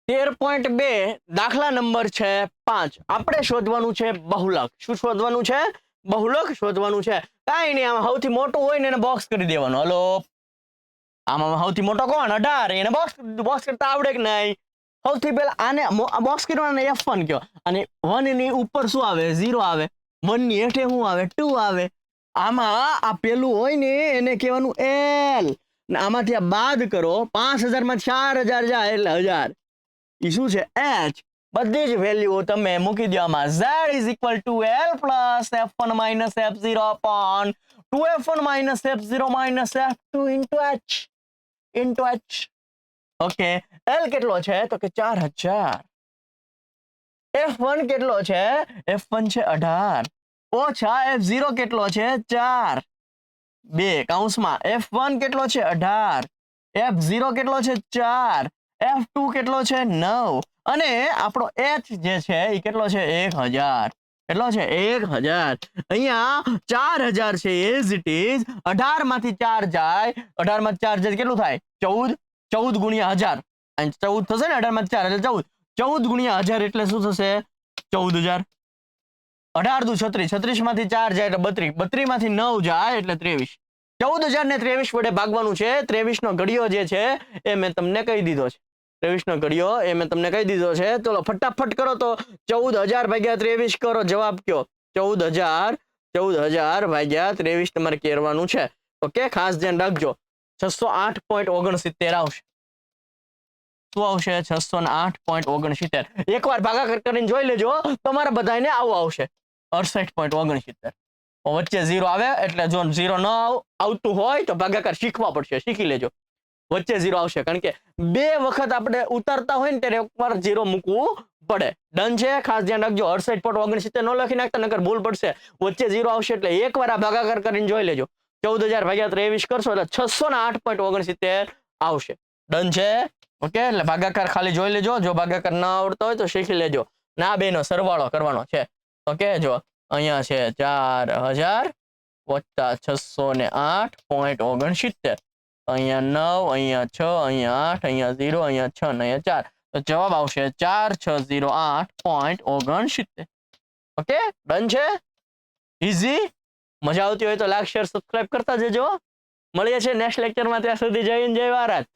13.2 દાખલા નંબર છે 5 આપણે શોધવાનું છે બહુલક શું શોધવાનું છે બહુલક શોધવાનું છે કાઈ નહીં આમાં સૌથી મોટું હોય ને એને બોક્સ કરી દેવાનો હલો આમાં સૌથી મોટો કોણ 18 એને બોક્સ કરતા આવડે કે નહીં સૌથી પહેલા આને બોક્સ કરવાનો f1 કયો અને 1 ની ઉપર શું આવે 0 આવે 1 ની હેઠે શું આવે 2 આવે આમાં આ પેલું હોય ને એને કહેવાનું l ને આમાંથી આ બાદ કરો 5000 માં 4000 જાય એટલે 1000 ઈ શું છે h બધી જ વેલ્યુ તમે મૂકી દો આમાં z = l plus f1 minus f0 upon 2f1 - f0 - f2 into h okay l કેટલો છે તો કે 4000 f1 કેટલો છે f1 છે 18 ઓછા f0 કેટલો છે 4 બે કૌંસમાં f1 કેટલો છે 18 f0 કેટલો છે 4 f2 કેટલો છે 9 અને આપણો h જે છે એ કેટલો છે 1000 કેટલો છે 1000 અહીંયા 4000 છે એઝ ઇટ ઇઝ 18 માંથી 4 જાય 18 માંથી 4 જાય કેટલું થાય 14 ગુણ્યા 1000 અને 14 થશે ને 18 માંથી 4 એટલે 14 ગુણ્યા 1000 એટલે શું થશે 14000 18 દુ 36 36 માંથી 4 જાય એટલે 32 32 માંથી 9 જાય એટલે 23 14000 ને 23 વડે ભાગવાનું છે 23 નો ઘડિયો જે છે એ મેં તમને કહી દીધો છે 23 નો ઘડિયો એ મેં તમને કહી દીધો છે ચલો ફટાફટ કરો તો 14000 ભાગ્યા 23 કરો જવાબ કયો 14000 ભાગ્યા 23 તમારે કરવાનું છે ઓકે ખાસ ધ્યાન રાખજો 608.69 આવશે શું આવશે 608.69 એકવાર ભાગાકાર કરીને જોઈ લેજો તમારા બધાને આવું આવશે 68.69 વચ્ચે 0 આવે એટલે જો 0 ન આવતું હોય તો ભાગાકાર શીખવા પડશે શીખી લેજો વચ્ચે 0 આવશે કારણ કે બે વખત આપણે ઉતારતા હોય ને ત્યારે એકવાર 0 મૂકવું પડે ડન છે ખાસ ધ્યાન રાખજો 68.69 ન લખી નાખતા નકર ભૂલ પડશે વચ્ચે 0 આવશે એટલે એકવાર આ ભાગાકાર કરીને જોઈ લેજો 14000 ભાગ્યા 23 કરશો એટલે 608.69 આવશે ડન છે ઓકે એટલે ભાગાકાર ખાલી જોઈ લેજો જો ભાગાકાર ન આવડતો હોય તો શીખી લેજો ના બેનો સરવાળો કરવાનો છે ઓકે જો અહીંયા છે 4000 વત્તા 608.69 અહીંયા 9 અહીંયા 6 અહીંયા 8 અહીંયા 0 અહીંયા 6 અને અહીંયા 4 તો જવાબ આવશે 4608.69 ઓકે ડન છે ઈઝી મજા આવતી હોય તો લાઈક શેર સબસ્ક્રાઇબ કરતા જજો મળીએ છીએ નેક્સ્ટ લેક્ચરમાં ત્યાં સુધી જય હિન્દ જય ભારત